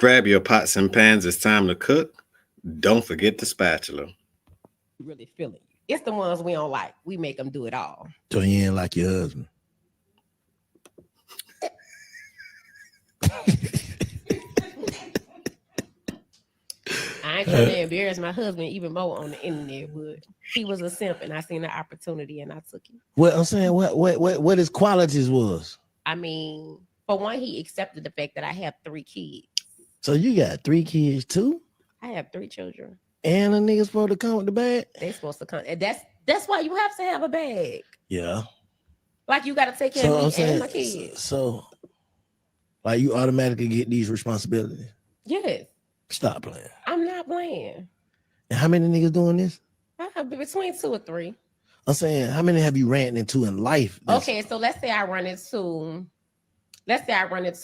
Grab your pots and pans. It's time to cook. Don't forget the spatula. Really feeling you. It's the ones we don't like. We make them do it all. So you ain't like your husband. I ain't trying to embarrass my husband even more on the internet, but he was a simp and I seen the opportunity and I took it. What I'm saying, what his qualities was. I mean, for one, he accepted the fact that I have 3 kids. So you got 3 kids too? I have 3 children. And a nigga supposed to come with the bag? They supposed to come. And that's why you have to have a bag. Yeah. Like you got to take care of me and my kids. So, like you automatically get these responsibilities. Yes. Stop playing. I'm not playing. And how many niggas doing this? I have between 2 or 3. I'm saying, how many have you ran into in life? Okay, so let's say I run into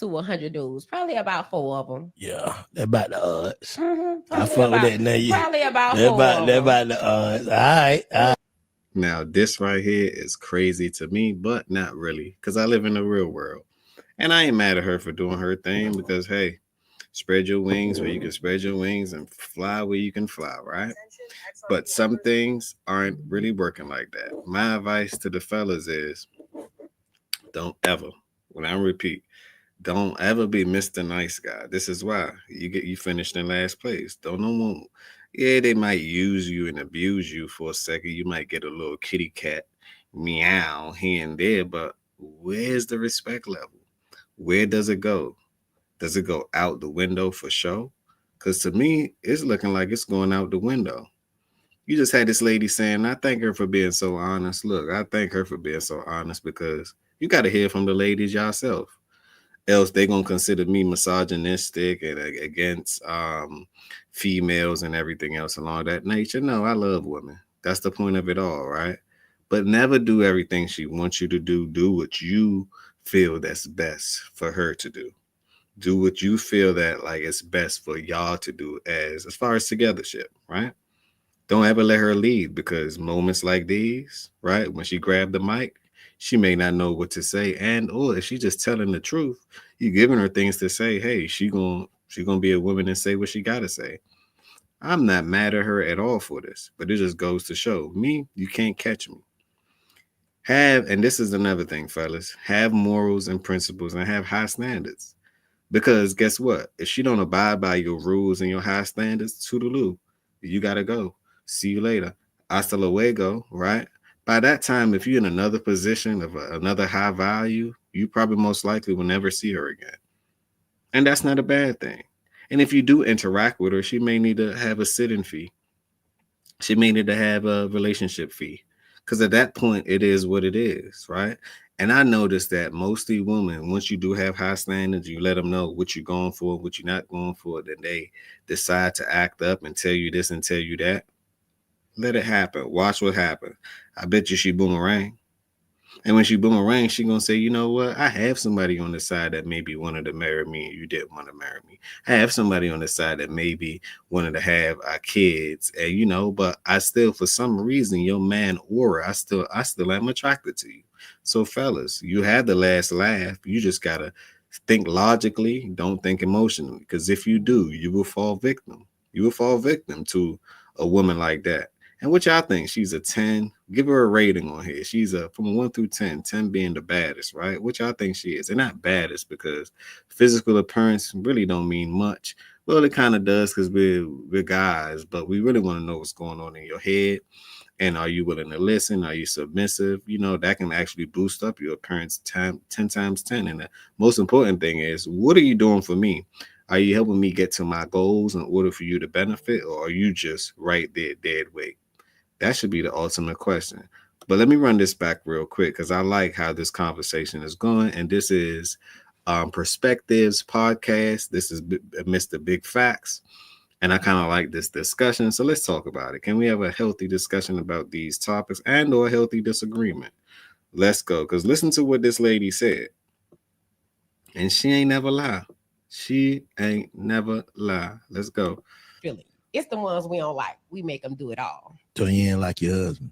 100 dudes. Probably about 4 of them. Yeah, they're about the odds. Mm-hmm. I fuck with that now. Probably about they're 4 about, of they're them. about the odds. All right. Now, this right here is crazy to me, but not really, because I live in the real world. And I ain't mad at her for doing her thing because, hey, spread your wings where you can spread your wings and fly where you can fly, right? But some things aren't really working like that. My advice to the fellas is don't ever, when I repeat, don't ever be Mr. Nice Guy. This is why you finished in last place. Don't no one. Yeah, they might use you and abuse you for a second. You might get a little kitty cat meow here and there, but where's the respect level? Where does it go? Does it go out the window for sure? Because to me, it's looking like it's going out the window. You just had this lady saying, I thank her for being so honest. Look, I thank her for being so honest because you got to hear from the ladies yourself. Else they gonna consider me misogynistic and against females and everything else along that nature. No, I love women. That's the point of it all, right? But never do everything she wants you to do. Do what you feel that's best for her to do. Do what you feel that like it's best for y'all to do as far as togethership, right? Don't ever let her lead because moments like these, right? When she grabbed the mic, she may not know what to say, and or if she's just telling the truth, you giving her things to say. Hey, she gonna be a woman and say what she gotta say. I'm not mad at her at all for this, but it just goes to show me you can't catch me. And this is another thing, fellas, have morals and principles and have high standards. Because guess what? If she don't abide by your rules and your high standards, toodaloo, you gotta go. See you later. Hasta luego, right? By that time, if you're in another position of another high value, you probably most likely will never see her again. And that's not a bad thing. And if you do interact with her, she may need to have a sit-in fee. She may need to have a relationship fee. Because at that point, it is what it is, right? And I noticed that mostly women, once you do have high standards, you let them know what you're going for, what you're not going for, then they decide to act up and tell you this and tell you that. Let it happen. Watch what happens. I bet you she boomerang. And when she boomerang, she gonna say, you know what? I have somebody on the side that maybe wanted to marry me and you didn't want to marry me. I have somebody on the side that maybe wanted to have our kids. And but I still, for some reason, your man aura, I still am attracted to you. So fellas, you had the last laugh. You just gotta think logically, don't think emotionally. Because if you do, you will fall victim. You will fall victim to a woman like that. And what y'all think? She's a 10. Give her a rating on here. She's from 1 through 10, 10 being the baddest, right? What y'all think she is? And not baddest because physical appearance really don't mean much. Well, it kind of does because we're guys, but we really want to know what's going on in your head. And are you willing to listen? Are you submissive? That can actually boost up your appearance 10 times 10. And the most important thing is, what are you doing for me? Are you helping me get to my goals in order for you to benefit? Or are you just right there, dead weight? That should be the ultimate question. But let me run this back real quick because I like how this conversation is going. And this is Perspectives podcast. This is Mr. Big Facts. And I kind of like this discussion. So let's talk about it. Can we have a healthy discussion about these topics and or a healthy disagreement? Let's go. Because listen to what this lady said. And she ain't never lie. She ain't never lie. Let's go. Feeling you. It's the ones we don't like. We make them do it all. So you ain't like your husband.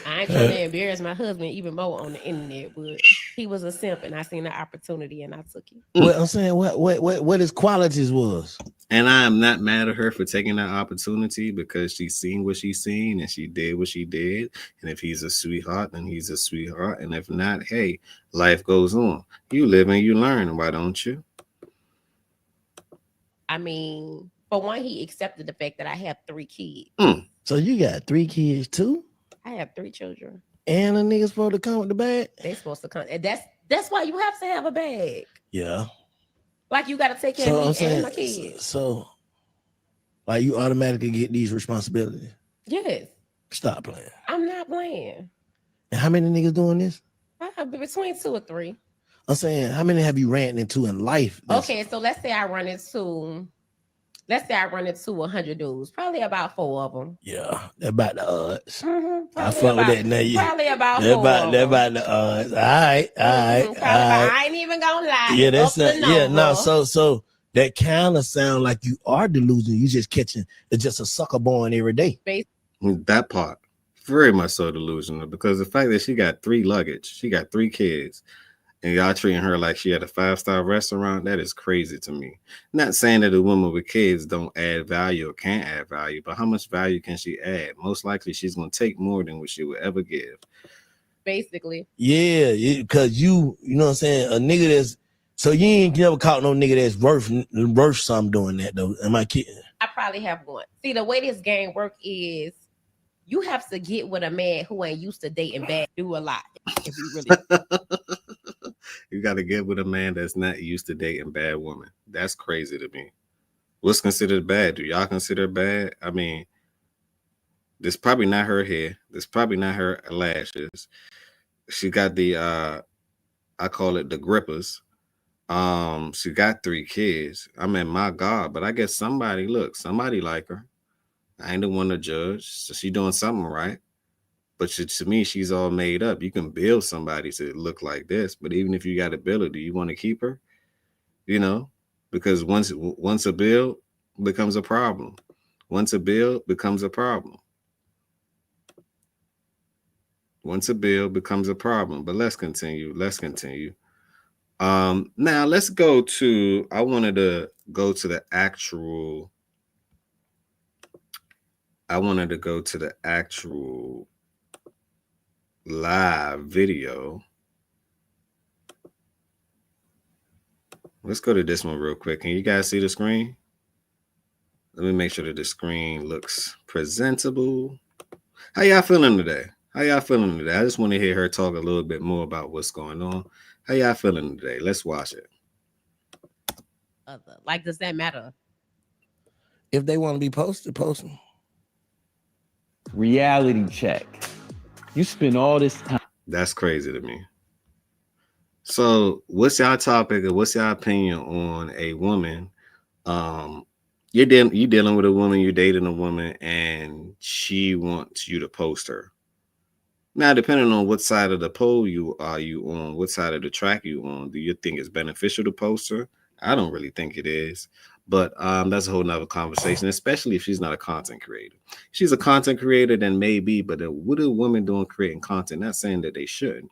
I ain't trying to embarrass my husband even more on the internet, but he was a simp and I seen the opportunity and I took it. Well, I'm saying what his qualities was. And I am not mad at her for taking that opportunity because she's seen what she's seen and she did what she did. And if he's a sweetheart, then he's a sweetheart. And if not, hey, life goes on. You live and you learn. Why don't you? I mean, for one, he accepted the fact that I have 3 kids. So you got 3 kids too? I have 3 children. And a nigga supposed to come with the bag? They supposed to come. And that's why you have to have a bag. Yeah. Like you got to take care of me and my kids. So, like you automatically get these responsibilities. Yes. Stop playing. I'm not playing. And how many niggas doing this? I have between 2 or 3. I'm saying, how many have you ran into in life? Okay, so let's say I run into 100 dudes. Probably about 4 of them. Yeah, they're about the odds. Mm-hmm. I fuck with that now. Probably about they're 4 of them. They're about the odds. All right. I ain't even gonna lie. Yeah, that's so that kind of sound like you are delusional. You just catching just a sucker born every day. That part, very much so delusional because the fact that she got 3 luggage, she got 3 kids, and y'all treating her like she had a 5-star restaurant, that is crazy to me. Not saying that a woman with kids don't add value or can't add value, but how much value can she add? Most likely she's going to take more than what she would ever give. Basically. Yeah, because you know what I'm saying? A nigga that's, so you ain't never caught no nigga that's worth something doing that though. Am I kidding? I probably have one. See, the way this game work is you have to get with a man who ain't used to dating bad, do a lot. If you really You got to get with a man that's not used to dating bad women. That's crazy to me. What's considered bad? Do y'all consider bad? I mean, this probably not her hair. This probably not her lashes. She got the I call it the grippers. She got 3 kids. I mean, my God, but I guess somebody like her. I ain't the one to judge. So she doing something right. But to me, she's all made up. You can build somebody to look like this, but even if you got ability, you want to keep her, you know, because once a build becomes a problem. Once a build becomes a problem. Once a bill becomes a problem. But let's continue. Now let's go to, I wanted to go to the actual live video. Let's go to this one real quick. Can you guys see the screen? Let me make sure that the screen looks presentable. How y'all feeling today? I just want to hear her talk a little bit more about what's going on. How y'all feeling today? Let's watch it. Like, does that matter? If they want to be posted, post them. Reality check. You spend all this time. That's crazy to me. So what's y'all topic or what's y'all opinion on a woman? You're dealing with a woman, you're dating a woman, and she wants you to post her. Now, depending on what side of the pole you on, what side of the track you on, do you think it's beneficial to post her? I don't really think it is. But that's a whole nother conversation, especially if she's not a content creator. If she's a content creator, then maybe, but what are women doing creating content? Not saying that they shouldn't,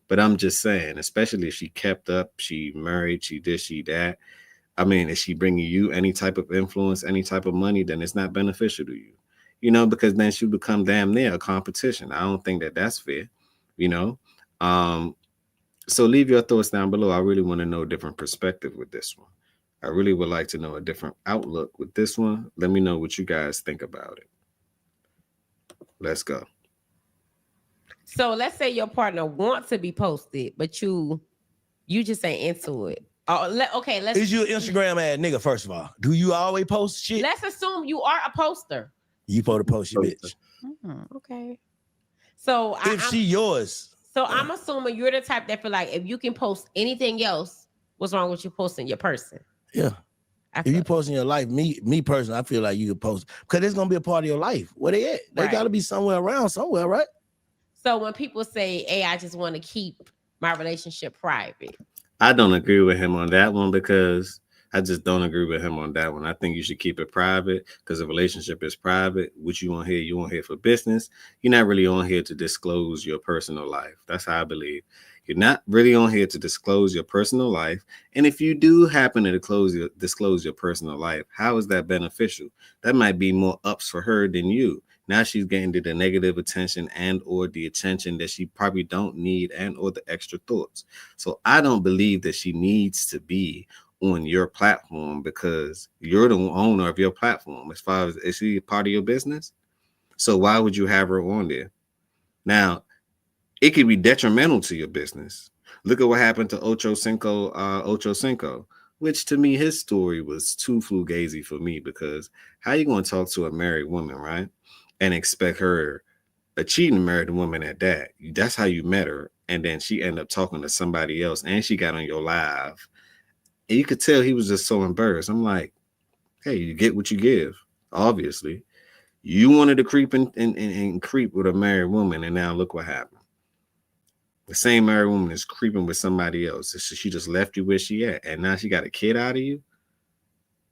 but I'm just saying, especially if she kept up, she married, she this, she that. I mean, is she bringing you any type of influence, any type of money, then it's not beneficial to you, you know, because then she'll become damn near a competition. I don't think that that's fair, you know. So leave your thoughts down below. I really want to know a different perspective with this one. I really would like to know a different outlook with this one. Let me know what you guys think about it. Let's go. So let's say your partner wants to be posted, but you just ain't into it. Is you an Instagram ad nigga, first of all? Do you always post shit? Let's assume you are a poster. You supposed to post your bitch. Okay. So she yours. So I'm assuming you're the type that feel like if you can post anything else, what's wrong with you posting your person? Yeah. If you posting your life, me personally, I feel like you could post because it's gonna be a part of your life. Where they at? They gotta be somewhere around somewhere, right? So when people say, "Hey, I just want to keep my relationship private," I don't agree with him on that one because I just don't agree with him on that one. I think you should keep it private because the relationship is private. What you on here, you on here for business. You're not really on here to disclose your personal life. That's how I believe. You're not really on here to disclose your personal life. And if you do happen to disclose your personal life, how is that beneficial? That might be more ups for her than you. Now she's getting the negative attention and or the attention that she probably don't need and or the extra thoughts. So I don't believe that she needs to be on your platform because you're the owner of your platform. As far as is she a part of your business? So why would you have her on there? Now, it could be detrimental to your business. Look at what happened to Ocho Cinco, which to me, his story was too fugazi for me because how you going to talk to a married woman, right? And expect her, a cheating married woman at that. That's how you met her. And then she ended up talking to somebody else and she got on your live. And you could tell he was just so embarrassed. I'm like, hey, you get what you give, obviously. You wanted to creep and creep with a married woman, and now look what happened. The same married woman is creeping with somebody else. She just left you where she at, and now she got a kid out of you.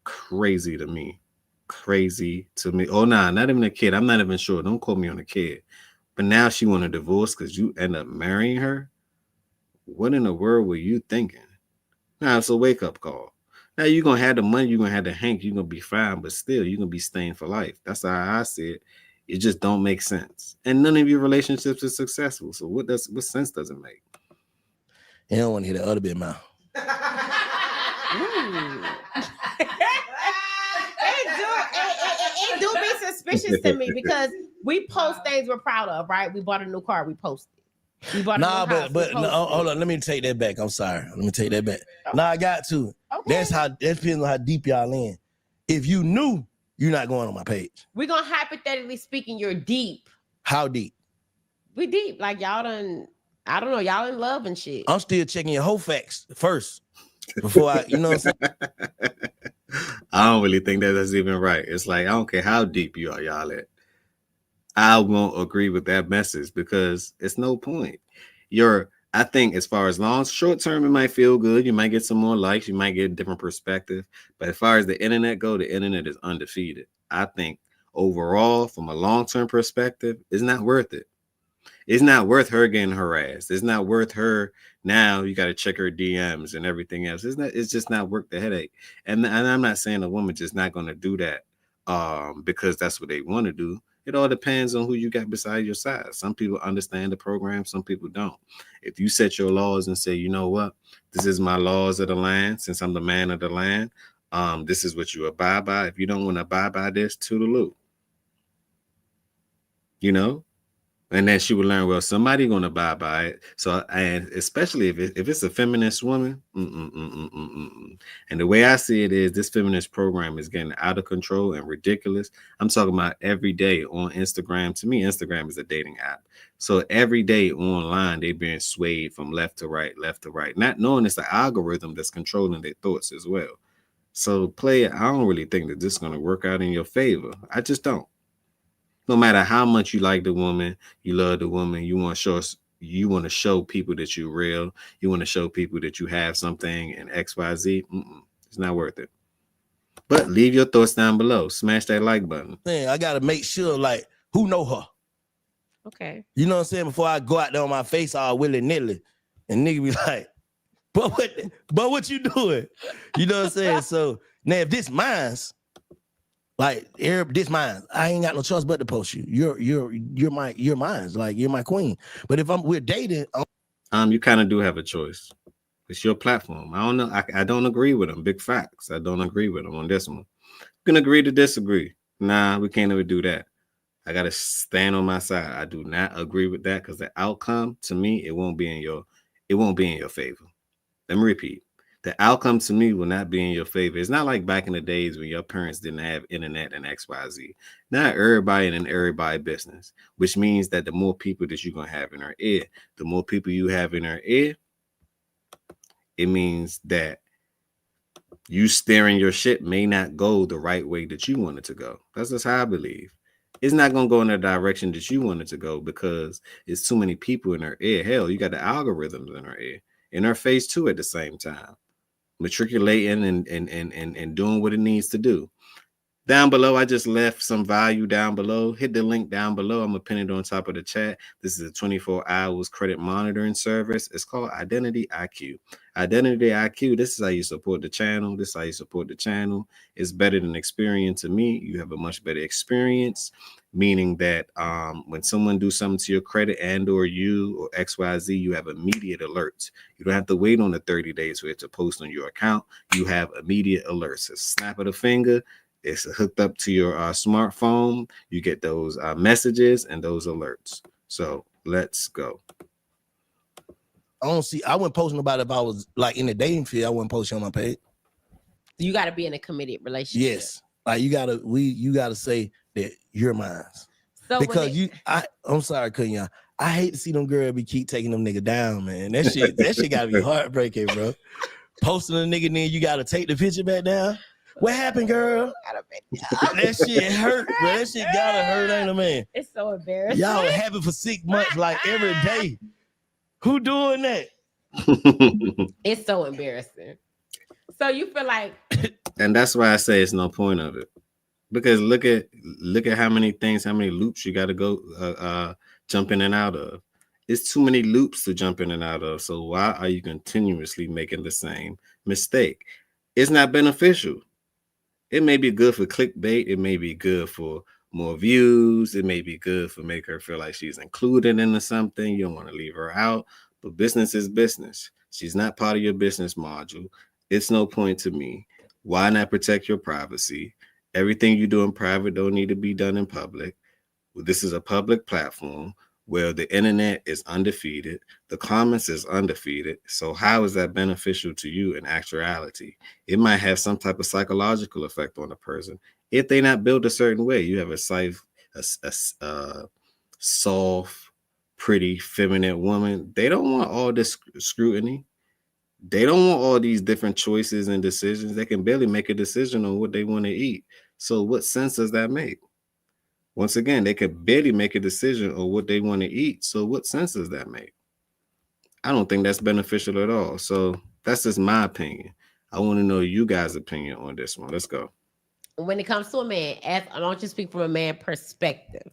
Crazy to me. Crazy to me. Oh, nah, not even a kid. I'm not even sure. Don't quote me on a kid. But now she want a divorce because you end up marrying her. What in the world were you thinking? Now it's a wake up call. Now you're gonna have the money, you're gonna have the hank, you're gonna be fine, but still you're gonna be staying for life. That's how I see it. It just don't make sense. And none of your relationships are successful. So what sense does it make? You don't want to hear the other bit, man. It do be suspicious to me because we post things we're proud of, right? We bought a new car, we posted. We bought a new house, no, hold on. Let me take that back. I'm sorry. Let me take that back. Okay. Nah, I got to. Okay. That depends on how deep y'all in. If you knew, you're not going on my page. We're gonna hypothetically speaking, you're deep. How deep? We deep. Like y'all done, I don't know, y'all in love and shit. I'm still checking your whole facts first before I, you know what I'm saying? I don't really think that's even right. It's like I don't care how deep you are, y'all at. I won't agree with that message because it's no point. I think as far as short term, it might feel good. You might get some more likes. You might get a different perspective. But as far as the internet go, the internet is undefeated. I think overall, from a long-term perspective, it's not worth it. It's not worth her getting harassed. It's not worth her now. You got to check her DMs and everything else. It's just not worth the headache. And I'm not saying a woman just not going to do that because that's what they want to do. It all depends on who you got beside your side. Some people understand the program. Some people don't. If you set your laws and say, you know what, this is my laws of the land. Since I'm the man of the land, this is what you abide by. If you don't want to abide by this, toodaloo. You know? And then she would learn, well, somebody going to abide by it. So, and especially if it's a feminist woman, and the way I see it is this feminist program is getting out of control and ridiculous. I'm talking about every day on Instagram. To me, Instagram is a dating app. So every day online, they're being swayed from left to right, not knowing it's the algorithm that's controlling their thoughts as well. So player, I don't really think that this is going to work out in your favor. I just don't. No matter how much you like the woman, you love the woman, you want to show people that you're real. You want to show people that you have something and XYZ. It's not worth it. But leave your thoughts down below. Smash that like button. Man, I gotta make sure, like, who know her? Okay. You know what I'm saying? Before I go out there on my face all willy-nilly, and nigga be like, but what you doing? You know what I'm saying? So now if this mine's, like, this mine, I ain't got no choice but to post you. You're mine. Like, you're my queen. But if we're dating, you kind of do have a choice. It's your platform. I don't know. I don't agree with them. Big facts. I don't agree with them on this one. We can agree to disagree. Nah, we can't ever do that. I gotta stand on my side. I do not agree with that because the outcome to me, it won't be in your favor. Let me repeat. The outcome to me will not be in your favor. It's not like back in the days when your parents didn't have internet and XYZ. Not everybody in everybody business, which means that the more people that you're going to have in her ear, the more people you have in her ear, it means that you steering your ship may not go the right way that you want it to go. That's just how I believe. It's not going to go in the direction that you want it to go because it's too many people in her ear. Hell, you got the algorithms in her ear, in her face too at the same time. matriculating and doing what it needs to do. Down below, I just left some value down below. Hit the link down below. I'm going to pin it on top of the chat. This is a 24 hours credit monitoring service. It's called Identity IQ. Identity IQ, this is how you support the channel. This is how you support the channel. It's better than Experian to me. You have a much better experience, meaning that when someone do something to your credit and or you or XYZ, you have immediate alerts. You don't have to wait on the 30 days for it to post on your account. You have immediate alerts. It's a snap of the finger. It's hooked up to your smartphone. You get those messages and those alerts. So let's go. I wouldn't post nobody if I was like in the dating field. I wouldn't post you on my page. You got to be in a committed relationship. Yes, like you gotta say that you're mine. So Because I'm sorry, cutting y'all. I hate to see them girls keep taking them nigga down, man. That shit gotta be heartbreaking, bro. Posting a nigga, then you gotta take the picture back down. What happened, girl? That shit hurt, bro. That shit gotta hurt, ain't it, man? It's so embarrassing. Y'all happy for 6 months, like every day. Who doing that? It's so embarrassing. So you feel like, and that's why I say it's no point of it, because look at how many loops you got to go jump in and out of. It's too many loops to jump in and out of. So why are you continuously making the same mistake? It's not beneficial. It may be good for clickbait. It may be good for more views. It may be good for make her feel like she's included into something. You don't want to leave her out. But business is business. She's not part of your business module. It's no point to me. Why not protect your privacy? Everything you do in private don't need to be done in public. This is a public platform where the internet is undefeated. The comments is undefeated. So how is that beneficial to you in actuality? It might have some type of psychological effect on the person. If they not built a certain way, you have a soft, pretty, feminine woman. They don't want all this scrutiny. They don't want all these different choices and decisions. They can barely make a decision on what they want to eat. So what sense does that make? Once again, they could barely make a decision on what they want to eat. So what sense does that make? I don't think that's beneficial at all. So that's just my opinion. I want to know you guys' opinion on this one. Let's go. when it comes to a man, I don't just speak from a man perspective.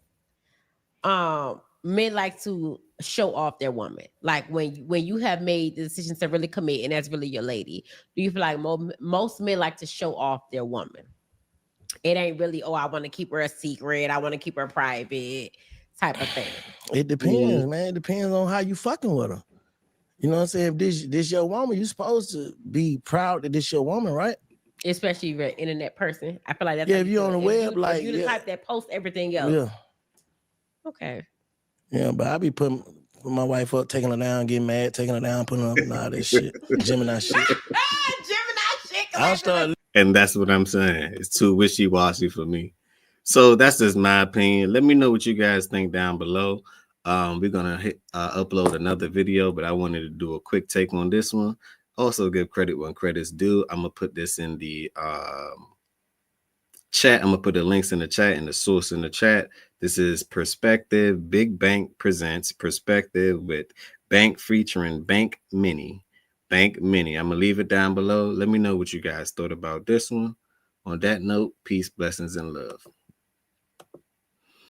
Men like to show off their woman. Like when you have made the decision to really commit, and that's really your lady. Do you feel like most men like to show off their woman? It ain't really, oh, I want to keep her a secret. I want to keep her private type of thing. It depends, man. It depends on how you fucking with her. You know what I'm saying? If this your woman, you supposed to be proud that this your woman, right? Especially if you're an internet person. I feel like that's if you're on the web, like you the type that posts everything else. Yeah. Okay. Yeah, but I be putting my wife up, taking her down, getting mad, taking her down, putting her up, and all that shit. Gemini shit. Gemini shit. And that's what I'm saying. It's too wishy-washy for me. So that's just my opinion. Let me know what you guys think down below. We're gonna upload another video, but I wanted to do a quick take on this one. Also, give credit when credit's due. I'm gonna put this in the chat. I'm gonna put the links in the chat and the source in the chat. This is Perspective. Big Bank presents Perspective with Bank featuring Bank Mini. Bank Mini. I'm gonna leave it down below. Let me know what you guys thought about this one. On that note, peace, blessings, and love.